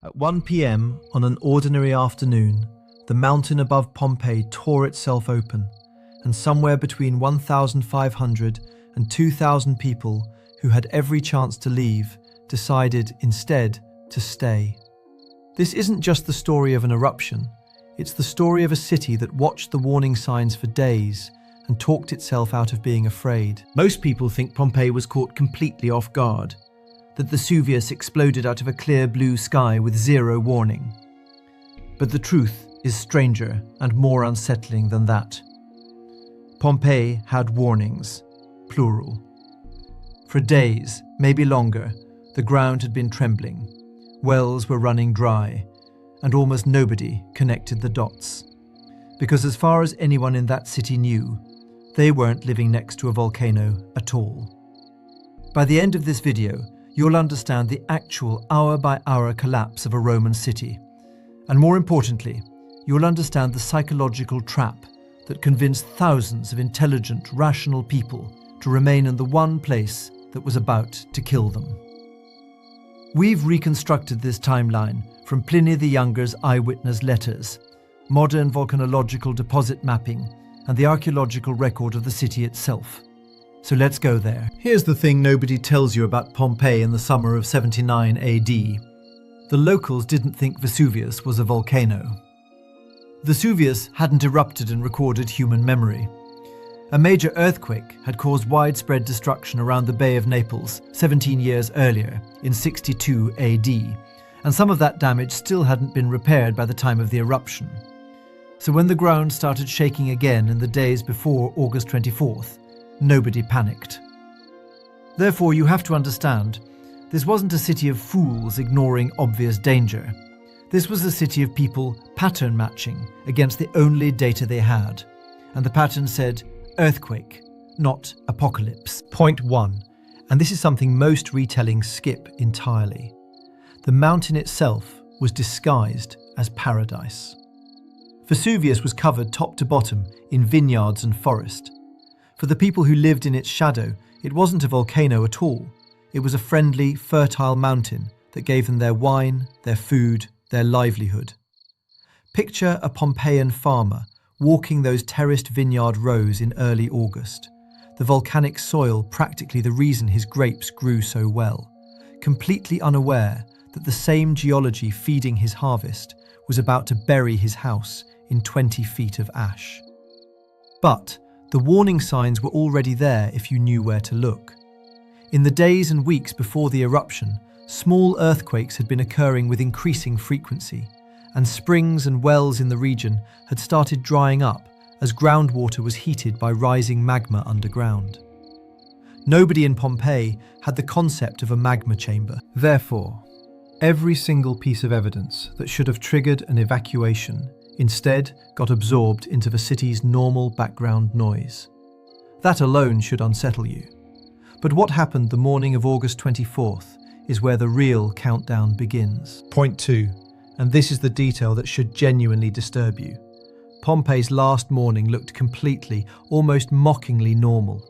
At 1 p.m. on an ordinary afternoon, the mountain above Pompeii tore itself open, and somewhere between 1,500 and 2,000 people who had every chance to leave decided instead to stay. This isn't just the story of an eruption, it's the story of a city that watched the warning signs for days and talked itself out of being afraid. Most people think Pompeii was caught completely off guard, that Vesuvius exploded out of a clear blue sky with zero warning. But the truth is stranger and more unsettling than that. Pompeii had warnings, plural. For days, maybe longer, the ground had been trembling, wells were running dry, and almost nobody connected the dots. Because as far as anyone in that city knew, they weren't living next to a volcano at all. By the end of this video, you'll understand the actual hour-by-hour collapse of a Roman city. And more importantly, you'll understand the psychological trap that convinced thousands of intelligent, rational people to remain in the one place that was about to kill them. We've reconstructed this timeline from Pliny the Younger's eyewitness letters, modern volcanological deposit mapping, and the archaeological record of the city itself. So let's go there. Here's the thing nobody tells you about Pompeii in the summer of 79 AD. The locals didn't think Vesuvius was a volcano. Vesuvius hadn't erupted in recorded human memory. A major earthquake had caused widespread destruction around the Bay of Naples 17 years earlier, in 62 AD, and some of that damage still hadn't been repaired by the time of the eruption. So when the ground started shaking again in the days before August 24th, nobody panicked. Therefore, you have to understand, this wasn't a city of fools ignoring obvious danger. This was a city of people pattern matching against the only data they had. And the pattern said, earthquake, not apocalypse. Point 1, and this is something most retellings skip entirely. The mountain itself was disguised as paradise. Vesuvius was covered top to bottom in vineyards and forest. For the people who lived in its shadow, it wasn't a volcano at all. It was a friendly, fertile mountain that gave them their wine, their food, their livelihood. Picture a Pompeian farmer walking those terraced vineyard rows in early August, the volcanic soil practically the reason his grapes grew so well, completely unaware that the same geology feeding his harvest was about to bury his house in 20 feet of ash. But the warning signs were already there if you knew where to look. In the days and weeks before the eruption, small earthquakes had been occurring with increasing frequency, and springs and wells in the region had started drying up as groundwater was heated by rising magma underground. Nobody in Pompeii had the concept of a magma chamber. Therefore, every single piece of evidence that should have triggered an evacuation instead got absorbed into the city's normal background noise. That alone should unsettle you. But what happened the morning of August 24th is where the real countdown begins. Point 2, and this is the detail that should genuinely disturb you. Pompeii's last morning looked completely, almost mockingly normal.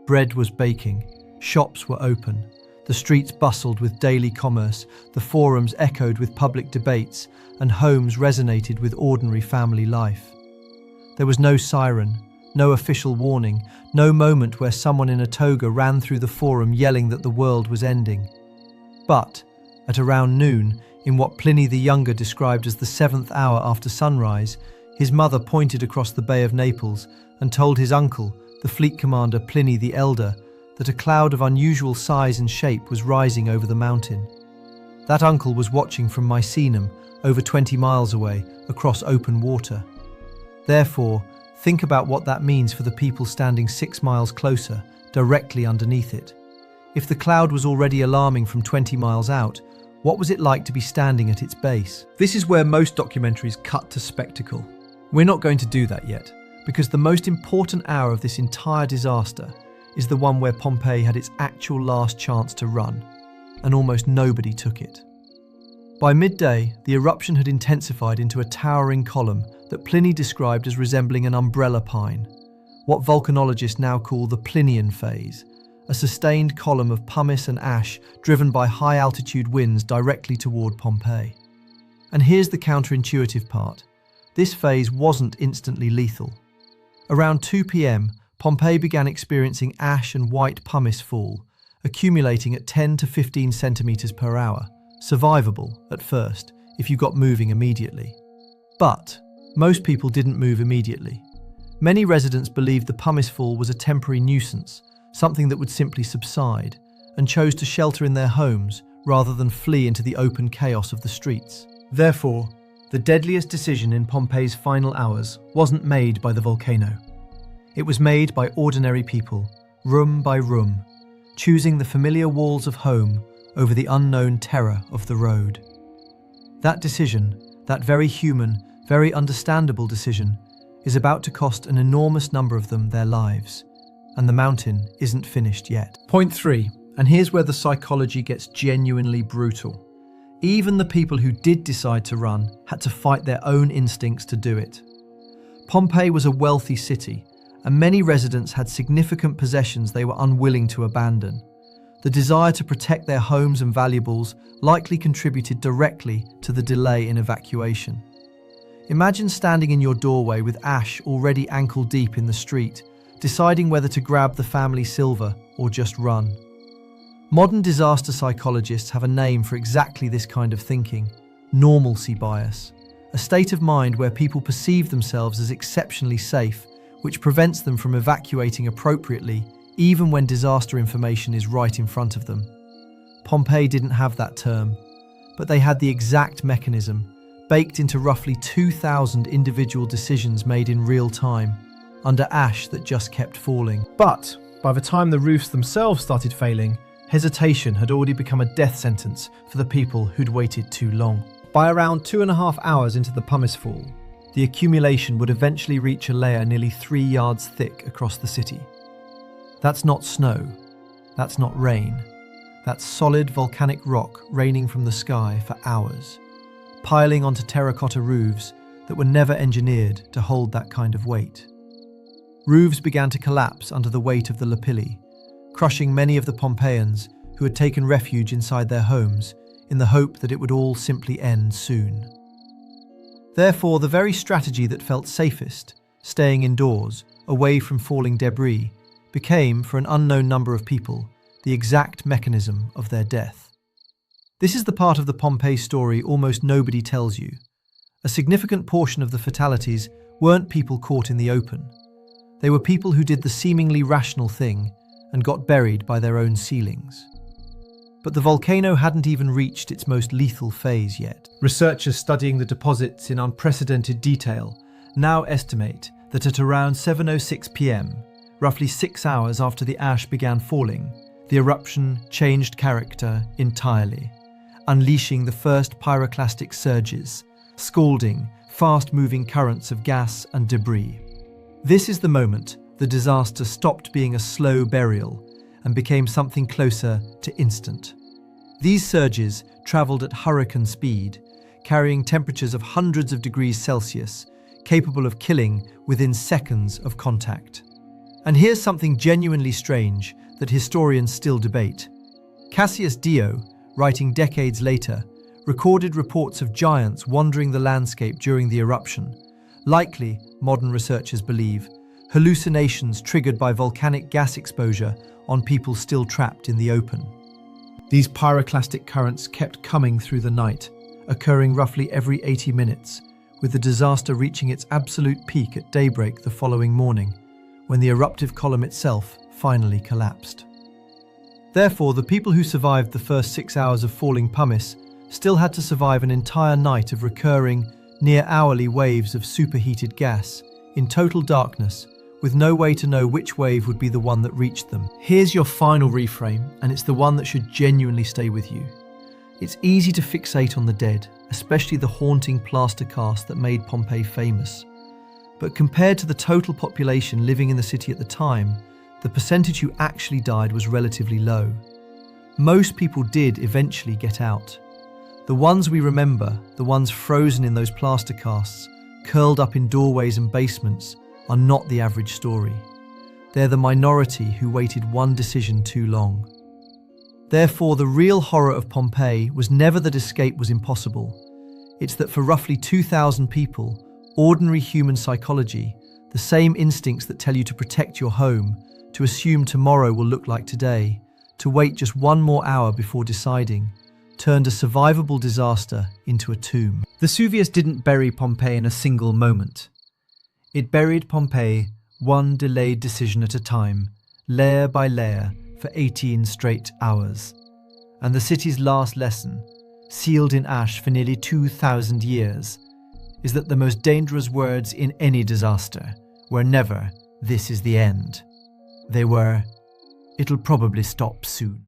Bread was baking, shops were open, the streets bustled with daily commerce, the forums echoed with public debates, and homes resonated with ordinary family life. There was no siren, no official warning, no moment where someone in a toga ran through the forum yelling that the world was ending. But, at around noon, in what Pliny the Younger described as the 7th hour after sunrise, his mother pointed across the Bay of Naples and told his uncle, the fleet commander Pliny the Elder, that a cloud of unusual size and shape was rising over the mountain. That uncle was watching from Misenum, over 20 miles away, across open water. Therefore, think about what that means for the people standing 6 miles closer, directly underneath it. If the cloud was already alarming from 20 miles out, what was it like to be standing at its base? This is where most documentaries cut to spectacle. We're not going to do that yet, because the most important hour of this entire disaster is the one where Pompeii had its actual last chance to run, and almost nobody took it. By midday, the eruption had intensified into a towering column that Pliny described as resembling an umbrella pine, what volcanologists now call the Plinian phase, a sustained column of pumice and ash driven by high-altitude winds directly toward Pompeii. And here's the counterintuitive part. This phase wasn't instantly lethal. Around 2 p.m., Pompeii began experiencing ash and white pumice fall, accumulating at 10 to 15 centimeters per hour, survivable at first if you got moving immediately. But most people didn't move immediately. Many residents believed the pumice fall was a temporary nuisance, something that would simply subside, and chose to shelter in their homes rather than flee into the open chaos of the streets. Therefore, the deadliest decision in Pompeii's final hours wasn't made by the volcano. It was made by ordinary people, room by room, choosing the familiar walls of home over the unknown terror of the road. That decision, that very human, very understandable decision, is about to cost an enormous number of them their lives, and the mountain isn't finished yet. Point 3, and here's where the psychology gets genuinely brutal. Even the people who did decide to run had to fight their own instincts to do it. Pompeii was a wealthy city, and many residents had significant possessions they were unwilling to abandon. The desire to protect their homes and valuables likely contributed directly to the delay in evacuation. Imagine standing in your doorway with ash already ankle-deep in the street, deciding whether to grab the family silver or just run. Modern disaster psychologists have a name for exactly this kind of thinking: normalcy bias, a state of mind where people perceive themselves as exceptionally safe, which prevents them from evacuating appropriately even when disaster information is right in front of them. Pompeii didn't have that term, but they had the exact mechanism, baked into roughly 2,000 individual decisions made in real time, under ash that just kept falling. But by the time the roofs themselves started failing, hesitation had already become a death sentence for the people who'd waited too long. By around 2.5 hours into the pumice fall, the accumulation would eventually reach a layer nearly 3 yards thick across the city. That's not snow, that's not rain, that's solid volcanic rock raining from the sky for hours, piling onto terracotta roofs that were never engineered to hold that kind of weight. Roofs began to collapse under the weight of the lapilli, crushing many of the Pompeians who had taken refuge inside their homes in the hope that it would all simply end soon. Therefore, the very strategy that felt safest, staying indoors, away from falling debris, became, for an unknown number of people, the exact mechanism of their death. This is the part of the Pompeii story almost nobody tells you. A significant portion of the fatalities weren't people caught in the open. They were people who did the seemingly rational thing and got buried by their own ceilings. But the volcano hadn't even reached its most lethal phase yet. Researchers studying the deposits in unprecedented detail now estimate that at around 7:06 p.m, roughly 6 hours after the ash began falling, the eruption changed character entirely, unleashing the first pyroclastic surges, scalding, fast-moving currents of gas and debris. This is the moment the disaster stopped being a slow burial and became something closer to instant. These surges travelled at hurricane speed, carrying temperatures of hundreds of degrees Celsius, capable of killing within seconds of contact. And here's something genuinely strange that historians still debate. Cassius Dio, writing decades later, recorded reports of giants wandering the landscape during the eruption, likely, modern researchers believe, hallucinations triggered by volcanic gas exposure on people still trapped in the open. These pyroclastic currents kept coming through the night, occurring roughly every 80 minutes, with the disaster reaching its absolute peak at daybreak the following morning, when the eruptive column itself finally collapsed. Therefore, the people who survived the first 6 hours of falling pumice still had to survive an entire night of recurring, near-hourly waves of superheated gas, in total darkness, with no way to know which wave would be the one that reached them. Here's your final reframe, and it's the one that should genuinely stay with you. It's easy to fixate on the dead, especially the haunting plaster cast that made Pompeii famous. But compared to the total population living in the city at the time, the percentage who actually died was relatively low. Most people did eventually get out. The ones we remember, the ones frozen in those plaster casts, curled up in doorways and basements, are not the average story. They're the minority who waited one decision too long. Therefore, the real horror of Pompeii was never that escape was impossible. It's that for roughly 2,000 people, ordinary human psychology, the same instincts that tell you to protect your home, to assume tomorrow will look like today, to wait just one more hour before deciding, turned a survivable disaster into a tomb. Vesuvius didn't bury Pompeii in a single moment. It buried Pompeii one delayed decision at a time, layer by layer, for 18 straight hours. And the city's last lesson, sealed in ash for nearly 2,000 years, is that the most dangerous words in any disaster were never, "This is the end." They were, "It'll probably stop soon."